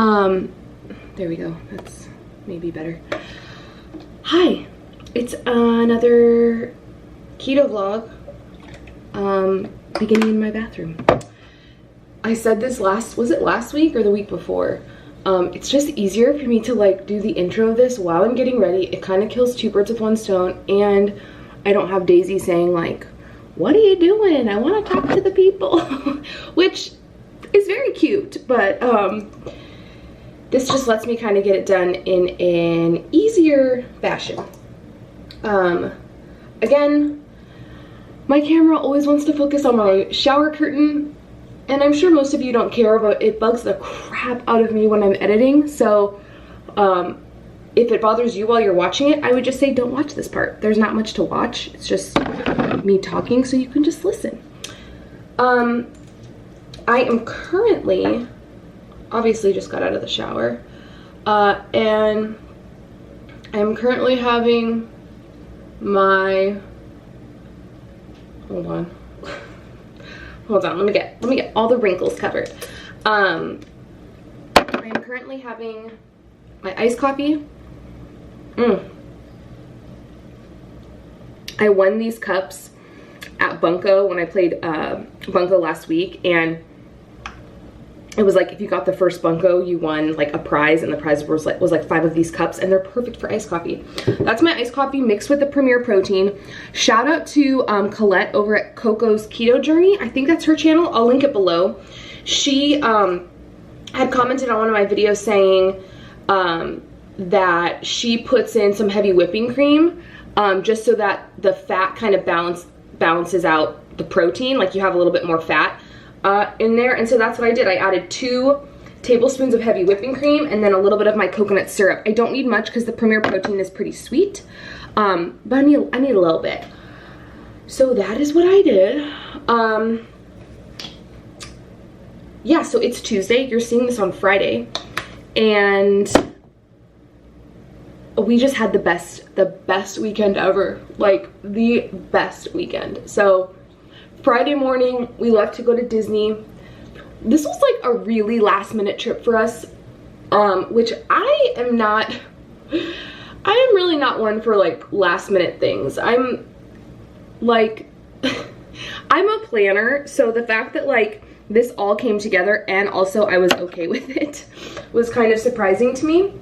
There we go. That's maybe better. Hi, it's another keto vlog, beginning in my bathroom. I said this was it last week or the week before? It's just easier for me to like do the intro of this while I'm getting ready. It kind of kills two birds with one stone, and I don't have Daisy saying like, what are you doing? I want to talk to the people, which is very cute, but this just lets me kind of get it done in an easier fashion. Again, my camera always wants to focus on my shower curtain, and I'm sure most of you don't care, but it bugs the crap out of me when I'm editing. So if it bothers you while you're watching it, I would just say don't watch this part. There's not much to watch. It's just me talking, so you can just listen. I am currently, obviously just got out of the shower, and I'm currently having my, hold on, let me get all the wrinkles covered. I am currently having my iced coffee. I won these cups at Bunko when I played Bunko last week, and it was like if you got the first Bunko, you won like a prize, and the prize was like 5 of these cups, and they're perfect for iced coffee. That's my iced coffee mixed with the Premier Protein. Shout out to Colette over at Coco's Keto Journey. I think that's her channel. I'll link it below. She had commented on one of my videos saying that she puts in some heavy whipping cream just so that the fat kind of balances out the protein, like you have a little bit more fat in there. And so that's what I did. I added 2 tablespoons of heavy whipping cream and then a little bit of my coconut syrup. I don't need much because the Premier Protein is pretty sweet, but I need a little bit. So that is what I did. Yeah, so it's Tuesday. You're seeing this on Friday, and we just had the best weekend ever, like the best weekend. So Friday morning we left to go to Disney. This was like a really last minute trip for us, which I am really not one for like last minute things. I'm like I'm a planner, so the fact that like this all came together and also I was okay with it was kind of surprising to me.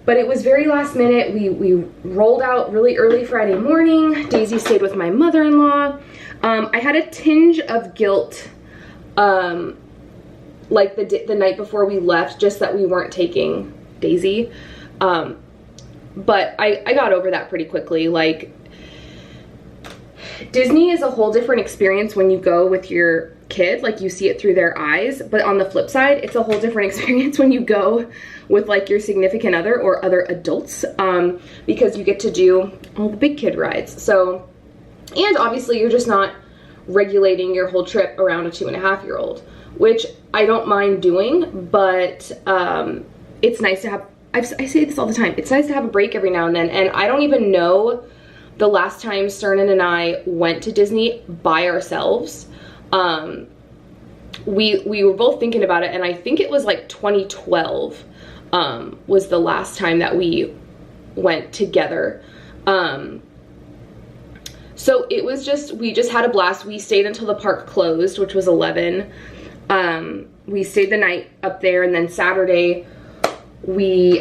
But it was very last minute. We rolled out really early Friday morning. Daisy stayed with my mother-in-law. I had a tinge of guilt like the night before we left, just that we weren't taking Daisy. But I got over that pretty quickly. Like, Disney is a whole different experience when you go with your kid, like you see it through their eyes, but on the flip side, it's a whole different experience when you go with like your significant other or other adults, because you get to do all the big kid rides. So, and obviously you're just not regulating your whole trip around a 2.5-year-old, which I don't mind doing, but it's nice to have, I say this all the time, it's nice to have a break every now and then. And I don't even know the last time Sternan and I went to Disney by ourselves. We were both thinking about it, and I think it was like 2012 was the last time that we went together. So it was just, we just had a blast. We stayed until the park closed, which was 11. We stayed the night up there, and then Saturday we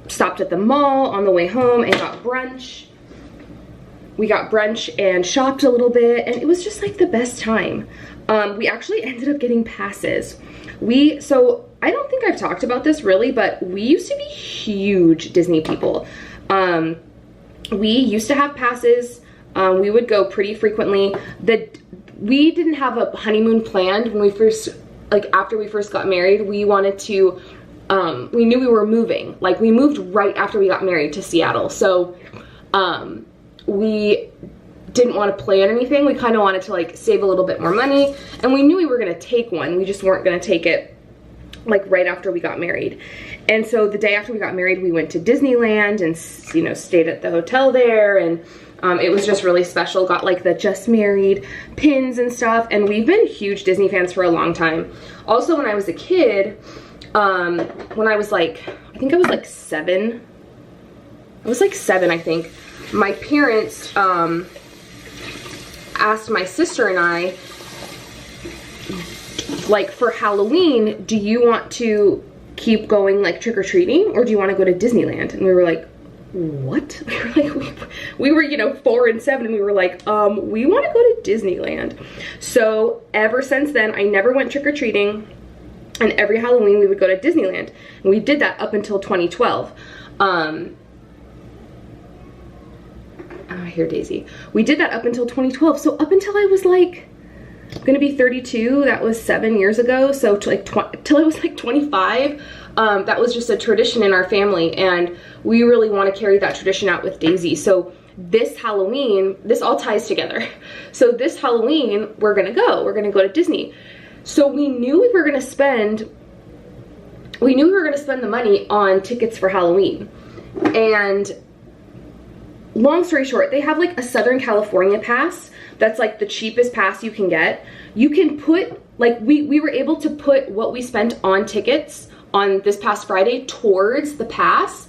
stopped at the mall on the way home and got brunch. We got brunch and shopped a little bit, and it was just like the best time. We actually ended up getting passes. So I don't think I've talked about this really, but we used to be huge Disney people. We used to have passes. We would go pretty frequently. We didn't have a honeymoon planned when we first, like after we first got married. We wanted to, we knew we were moving. Like we moved right after we got married to Seattle. So we didn't want to plan anything. We kind of wanted to like save a little bit more money, and we knew we were going to take one. We just weren't going to take it like right after we got married. And so the day after we got married, we went to Disneyland and, you know, stayed at the hotel there, and It was just really special. Got like the just married pins and stuff, and we've been huge Disney fans for a long time. Also, when I was a kid, when I was like, I think I was like 7. I was like 7, I think. My parents asked my sister and I, like, for Halloween, do you want to keep going like trick-or-treating, or do you want to go to Disneyland? And we were like, what? We were, you know, 4 and 7, and we were like, we want to go to Disneyland. So ever since then, I never went trick-or-treating, and every Halloween we would go to Disneyland. And we did that up until 2012. I hear Daisy. We did that up until 2012. So up until I was like, gonna be 32, that was 7 years ago. So till I was like 25, that was just a tradition in our family, and we really want to carry that tradition out with Daisy. So this Halloween, this all ties together. So this Halloween, we're gonna go to Disney. So we knew we were gonna spend the money on tickets for Halloween. And long story short, they have like a Southern California pass that's like the cheapest pass you can get. You can put, like, we were able to put what we spent on tickets on this past Friday towards the pass,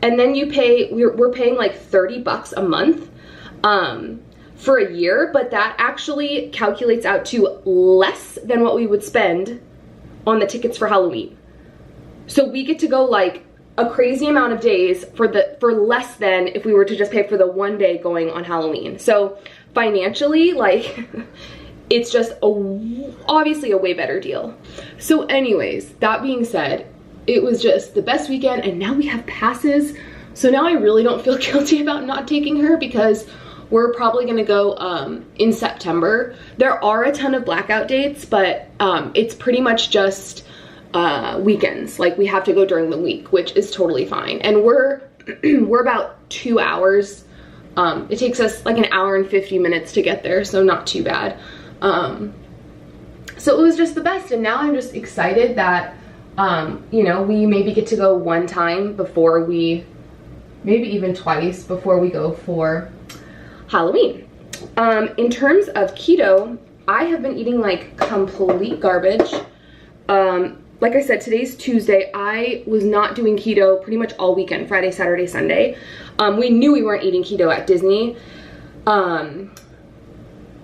and then you pay, we're paying like 30 bucks a month for a year, but that actually calculates out to less than what we would spend on the tickets for Halloween. So we get to go like a crazy amount of days for less than if we were to just pay for the one day going on Halloween. So financially, like, it's just obviously a way better deal. So anyways, that being said, it was just the best weekend, and now we have passes. So now I really don't feel guilty about not taking her, because we're probably gonna go in September. There are a ton of blackout dates, but it's pretty much just weekends. Like, we have to go during the week, which is totally fine. And we're about 2 hours. It takes us like an hour and 50 minutes to get there, so not too bad. So it was just the best, and now I'm just excited that you know, we maybe get to go one time before we, maybe even twice before we go for Halloween. In terms of keto, I have been eating like complete garbage. Like I said, today's Tuesday. I was not doing keto pretty much all weekend, Friday, Saturday, Sunday. We knew we weren't eating keto at Disney. And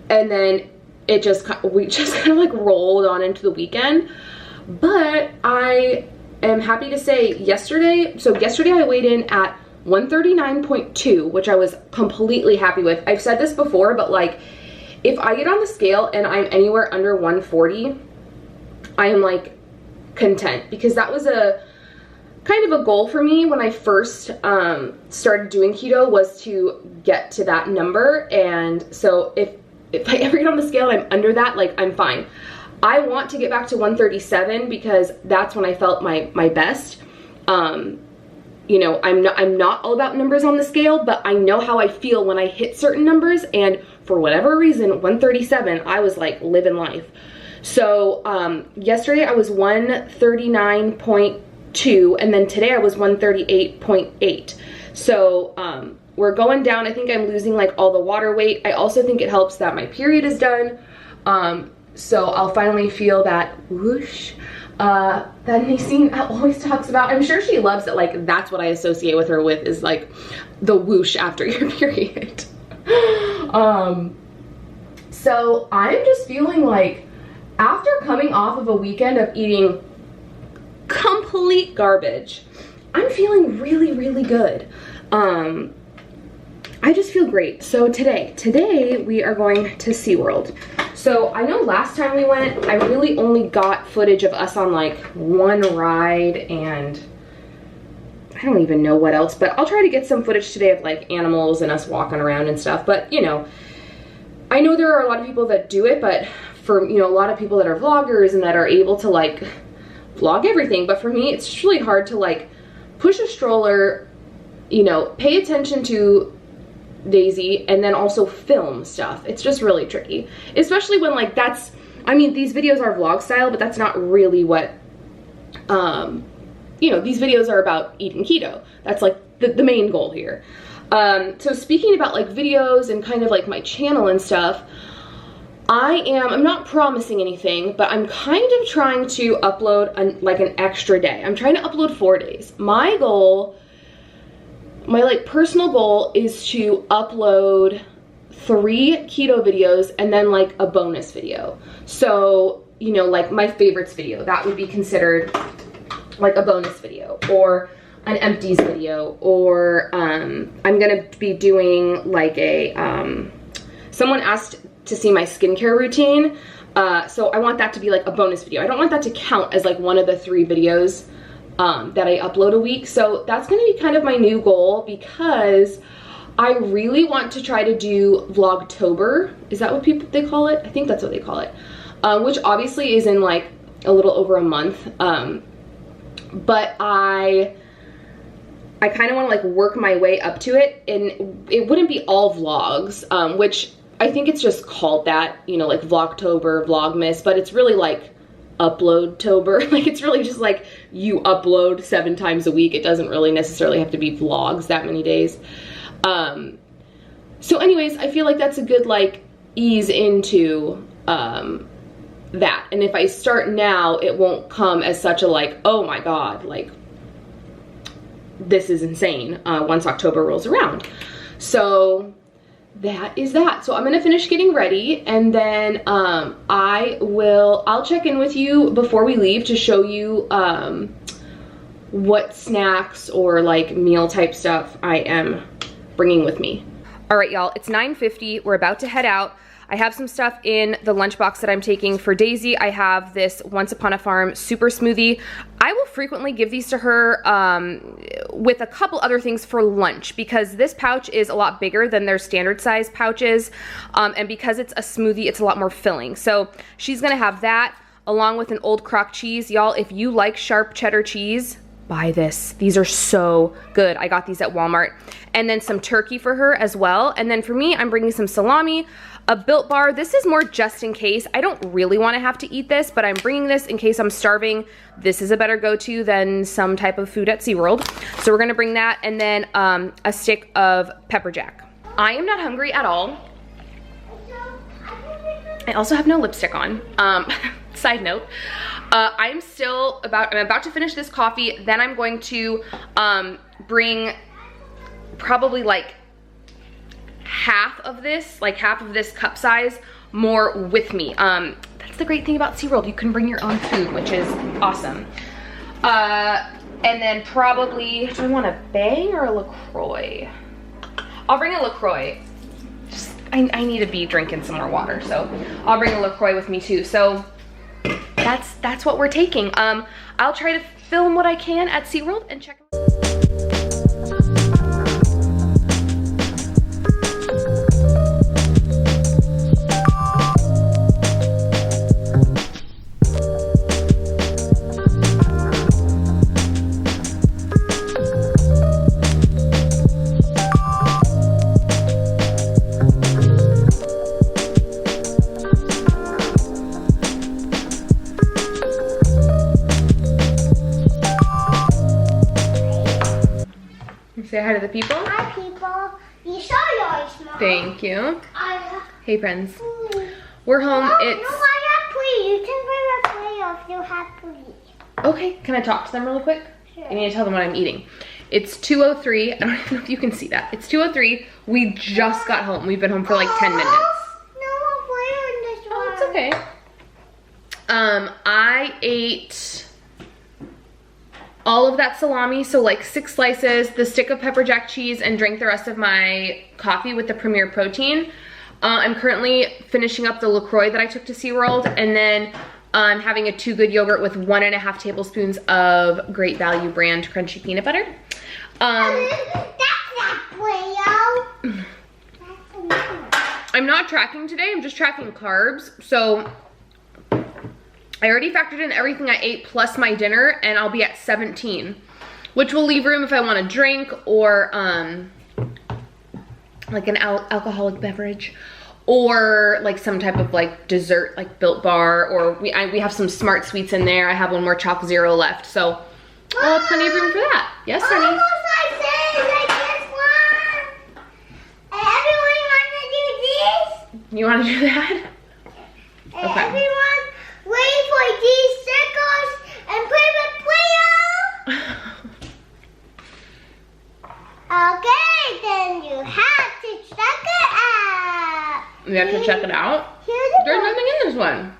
then we just kind of like rolled on into the weekend. But I am happy to say yesterday I weighed in at 139.2, which I was completely happy with. I've said this before, but like, if I get on the scale and I'm anywhere under 140, I am like content, because that was a kind of a goal for me when I first started doing keto, was to get to that number. And so if I ever get on the scale and I'm under that, like, I'm fine. I want to get back to 137, because that's when I felt my best. You know, I'm not all about numbers on the scale, but I know how I feel when I hit certain numbers, and for whatever reason, 137, I was like living life. So yesterday I was 139.2, and then today I was 138.8. So we're going down. I think I'm losing like all the water weight. I also think it helps that my period is done. So I'll finally feel that whoosh that Nasine always talks about. I'm sure she loves it. Like, that's what I associate with her with, is like the whoosh after your period. So I'm just feeling like, after coming off of a weekend of eating complete garbage, I'm feeling really, really good. I just feel great. So today we are going to SeaWorld. So I know last time we went, I really only got footage of us on like one ride, and I don't even know what else, but I'll try to get some footage today of like animals and us walking around and stuff. But you know, I know there are a lot of people that do it, but for, you know, a lot of people that are vloggers and that are able to like vlog everything. But for me, it's just really hard to like push a stroller, you know, pay attention to Daisy, and then also film stuff. It's just really tricky, especially when like that's, I mean, these videos are vlog style, but that's not really what, you know, these videos are about eating keto. That's like the main goal here. So speaking about like videos and kind of like my channel and stuff, I'm not promising anything, but I'm kind of trying to upload like an extra day. I'm trying to upload 4 days. My goal, my like personal goal is to upload 3 keto videos and then like a bonus video. So, you know, like my favorites video, that would be considered like a bonus video, or an empties video, or I'm gonna be doing like a, someone asked to see my skincare routine, so I want that to be like a bonus video. I don't want that to count as like one of the 3 videos that I upload a week. So that's gonna be kind of my new goal, because I really want to try to do Vlogtober. Is that what they call it? I think that's what they call it. Which obviously is in like a little over a month. But I kind of want to like work my way up to it, and it wouldn't be all vlogs, which I think it's just called that, you know, like Vlogtober, Vlogmas, but it's really like Uploadtober. Like it's really just like you upload 7 times a week. It doesn't really necessarily have to be vlogs that many days. So anyways, I feel like that's a good like ease into that. And if I start now, it won't come as such a like, oh my God, like this is insane, once October rolls around. So that is that. So I'm gonna finish getting ready, and then I'll check in with you before we leave to show you what snacks or like meal type stuff I am bringing with me. All right, y'all, it's 9:50. We're about to head out. I have some stuff in the lunchbox that I'm taking for Daisy. I have this Once Upon a Farm super smoothie. I will frequently give these to her with a couple other things for lunch, because this pouch is a lot bigger than their standard size pouches, and because it's a smoothie, it's a lot more filling. So she's gonna have that along with an Old Crock cheese. Y'all, if you like sharp cheddar cheese, buy this. These are so good. I got these at Walmart. And then some turkey for her as well. And then for me, I'm bringing some salami, a Built Bar. This is more just in case. I don't really want to have to eat this, but I'm bringing this in case I'm starving. This is a better go-to than some type of food at SeaWorld. So we're gonna bring that, and then a stick of pepper jack. I am not hungry at all. I also have no lipstick on. Side note. I'm about to finish this coffee, then I'm going to bring probably like half of this cup size more with me. That's the great thing about SeaWorld. You can bring your own food, which is awesome. And then probably, do I want a Bang or a LaCroix? I'll bring a LaCroix. I need to be drinking some more water, so I'll bring a LaCroix with me too. So that's what we're taking. I'll try to film what I can at SeaWorld and check. Say hi to the people. Hi, people. You saw yours, Mom. Thank you. Hey, friends. We're home. No, It's... No, I have plea. You can bring a plate if you have plea. Okay, can I talk to them really quick? Sure. I need to tell them what I'm eating. It's 2:03. I don't even know if you can see that. It's 2:03. We just got home. We've been home for like 10 minutes. No more play on this one. Oh, it's okay. I ate all of that salami, so like 6 slices, the stick of pepper jack cheese, and drank the rest of my coffee with the Premier Protein. I'm currently finishing up the LaCroix that I took to SeaWorld, and then I'm having a 2 Good yogurt with 1.5 tablespoons of Great Value brand crunchy peanut butter. That's not Play-O. I'm not tracking today, I'm just tracking carbs. So I already factored in everything I ate plus my dinner, and I'll be at 17, which will leave room if I want a drink or like an alcoholic beverage, or like some type of like dessert, like Built Bar, or we have some Smart Sweets in there. I have one more Choc Zero left, so I'll have plenty of room for that. Yes, honey? You want to do that? Okay. Everyone, wait for these circles and play with Play-Doh. Okay, then you have to check it out. We have to check it out? There's nothing in this one.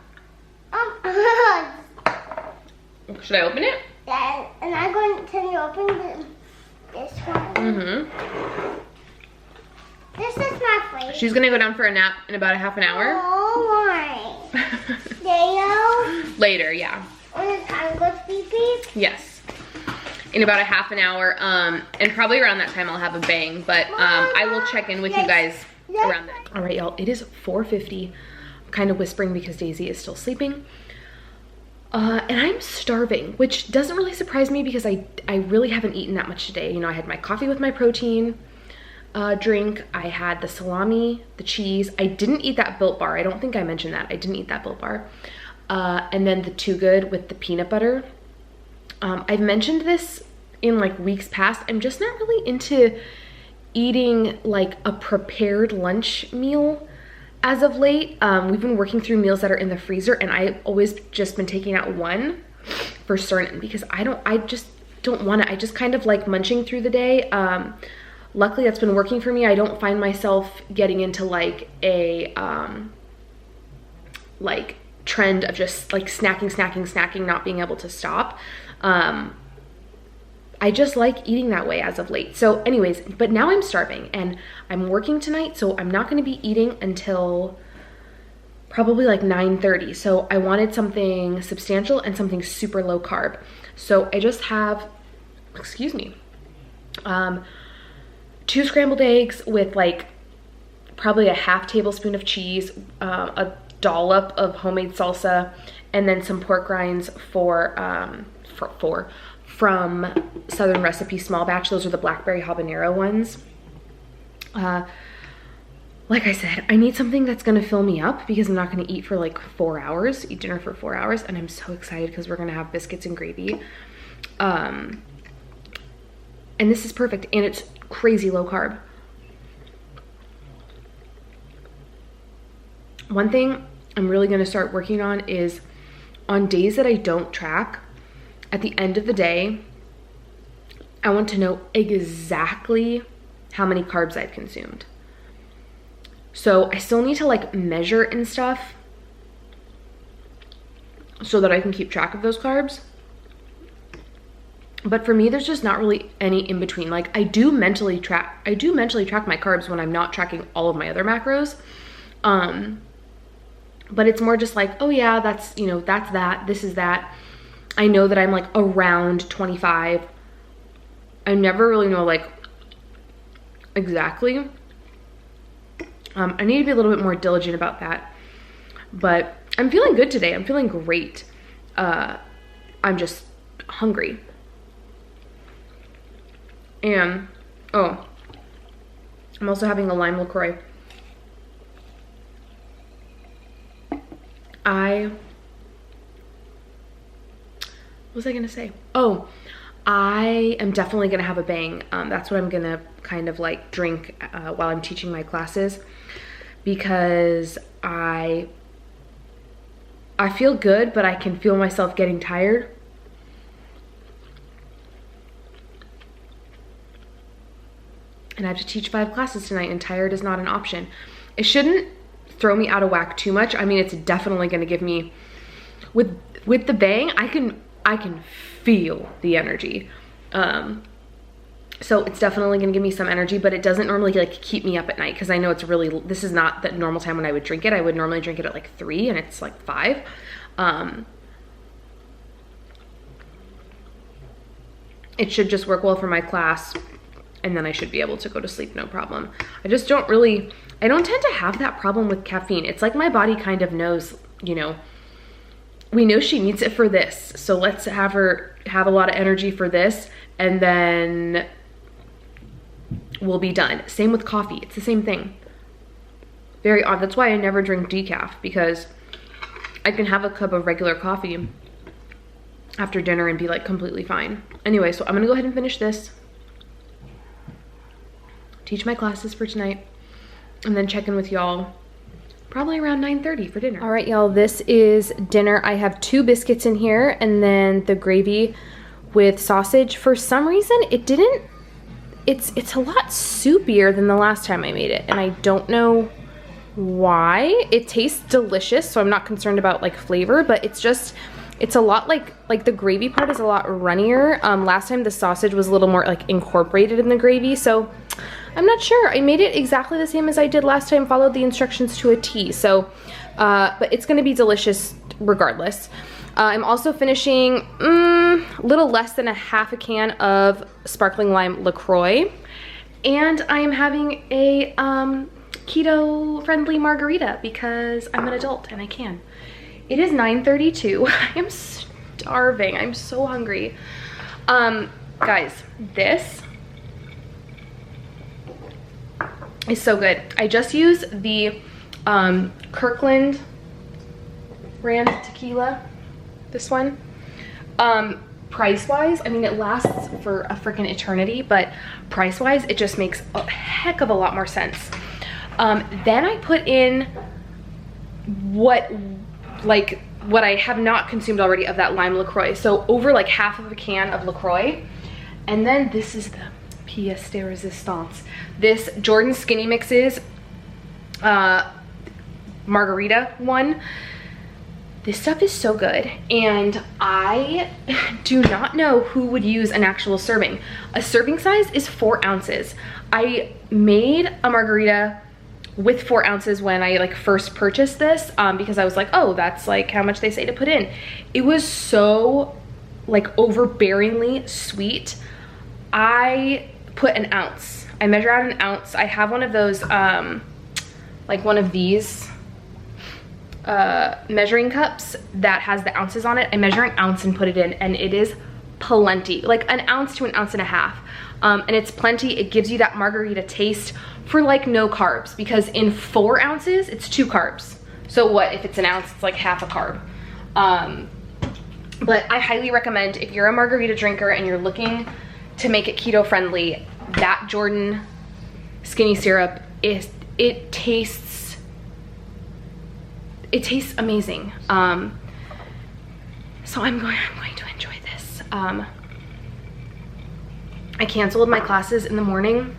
Should I open it? Yeah, and I'm going to open this one. Mm-hmm. This is my favorite. She's gonna go down for a nap in about a half an hour. Oh my. Later, yeah. When the time goes beep beep? Yes. In about a half an hour. And probably around that time I'll have a bang. But I will check in with you guys around that. All right, y'all. It is 4:50. I'm kind of whispering because Daisy is still sleeping. And I'm starving, which doesn't really surprise me because I really haven't eaten that much today. You know, I had my coffee with my protein drink. I had the salami, the cheese. I didn't eat that Built Bar. I don't think I mentioned that. I didn't eat that Built Bar. And then the Too Good with the peanut butter. I've mentioned this in like weeks past. I'm just not really into eating like a prepared lunch meal as of late. We've been working through meals that are in the freezer, and I've always just been taking out one for certain because I just don't want it. I just kind of like munching through the day. Luckily that's been working for me. I don't find myself getting into like a like trend of just like snacking, not being able to stop. I just like eating that way as of late. So anyways, but now I'm starving and I'm working tonight, so I'm not going to be eating until probably like 9:30. So I wanted something substantial and something super low carb. So I just have, excuse me, 2 scrambled eggs with like probably a half tablespoon of cheese, a dollop of homemade salsa, and then some pork rinds from Southern Recipe Small Batch. Those are the blackberry habanero ones. Like I said, I need something that's gonna fill me up because I'm not gonna eat for like 4 hours, eat dinner for 4 hours, and I'm so excited because we're gonna have biscuits and gravy. And this is perfect, and it's crazy low carb. One thing I'm really gonna start working on is on days that I don't track, at the end of the day, I want to know exactly how many carbs I've consumed. So I still need to like measure and stuff so that I can keep track of those carbs. But for me, there's just not really any in between. Like I do mentally track my carbs when I'm not tracking all of my other macros. But it's more just like, oh yeah, that's, you know, that's that, this is that. I know that I'm like around 25. I never really know like exactly. I need to be a little bit more diligent about that. But I'm feeling good today. I'm feeling great. I'm just hungry. And, oh, I'm also having a lime LaCroix. What was I gonna say? Oh, I am definitely gonna have a bang. That's what I'm gonna kind of like drink while I'm teaching my classes, because I feel good, but I can feel myself getting tired. And I have to teach 5 classes tonight, and tired is not an option. It shouldn't throw me out of whack too much. I mean, it's definitely gonna give me, with the bang, I can feel the energy. So it's definitely gonna give me some energy, but it doesn't normally like keep me up at night, because I know it's really, this is not the normal time when I would drink it. I would normally drink it at like 3 and it's like 5. It should just work well for my class, and then I should be able to go to sleep no problem. I just don't really, I don't tend to have that problem with caffeine. It's like my body kind of knows, you know, we know she needs it for this, so let's have her have a lot of energy for this, and then we'll be done. Same with coffee, it's the same thing. Very odd. That's why I never drink decaf, because I can have a cup of regular coffee after dinner and be like completely fine. Anyway, so I'm gonna go ahead and finish this, teach my classes for tonight, and then check in with y'all probably around 9:30 for dinner. All right, y'all, this is dinner. I have 2 biscuits in here and then the gravy with sausage. For some reason, it didn't, it's a lot soupier than the last time I made it, and I don't know why. It tastes delicious, so I'm not concerned about like flavor, but it's a lot like the gravy part is a lot runnier. Last time the sausage was a little more like incorporated in the gravy, so I'm not sure. I made it exactly the same as I did last time, followed the instructions to a T, so but it's gonna be delicious regardless. I'm also finishing a little less than a half a can of sparkling lime LaCroix, and I am having a keto friendly margarita because I'm an adult and I can. It is 9:32. I am starving. I'm so hungry. Guys, this is so good. I just use the Kirkland brand tequila, this one. Price-wise, I mean, it lasts for a freaking eternity, but price-wise, it just makes a heck of a lot more sense. Then I put in what I have not consumed already of that lime LaCroix. So over like half of a can of LaCroix. And then this is the pièce de résistance. This Jordan Skinny Mixes margarita one. This stuff is so good, and I do not know who would use an actual serving. A serving size is 4 ounces. I made a margarita with 4 ounces when I like first purchased this because I was like, oh, that's like how much they say to put in. It was so like overbearingly sweet. I put an ounce. I measure out an ounce. I have one of those, like one of these measuring cups that has the ounces on it. I measure an ounce and put it in, and it is plenty, like an ounce to an ounce and a half. And it's plenty. It gives you that margarita taste for like no carbs, because in 4 ounces, it's 2 carbs. So what, if it's an ounce, it's like half a carb. But I highly recommend, if you're a margarita drinker and you're looking to make it keto friendly, that Jordan Skinny Syrup it tastes amazing. So I'm going to enjoy this. I canceled my classes in the morning,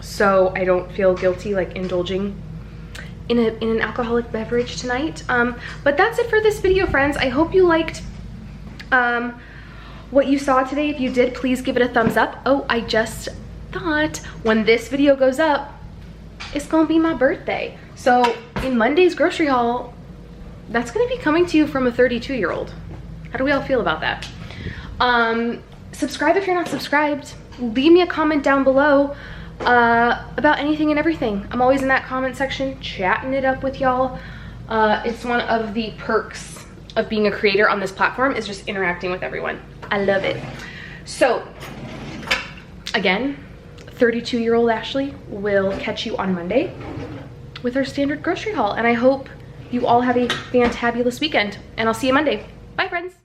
so I don't feel guilty like indulging in an alcoholic beverage tonight. But that's it for this video, friends. I hope you liked what you saw today. If you did, please give it a thumbs up. Oh, I just thought when this video goes up, it's gonna be my birthday. So in Monday's grocery haul, that's gonna be coming to you from a 32-year-old. How do we all feel about that? Subscribe if you're not subscribed. Leave me a comment down below about anything and everything. I'm always in that comment section chatting it up with y'all. It's one of the perks of being a creator on this platform, is just interacting with everyone. I love it. So again, 32-year-old Ashley will catch you on Monday with our standard grocery haul, and I hope you all have a fantabulous weekend, and I'll see you Monday. Bye, friends.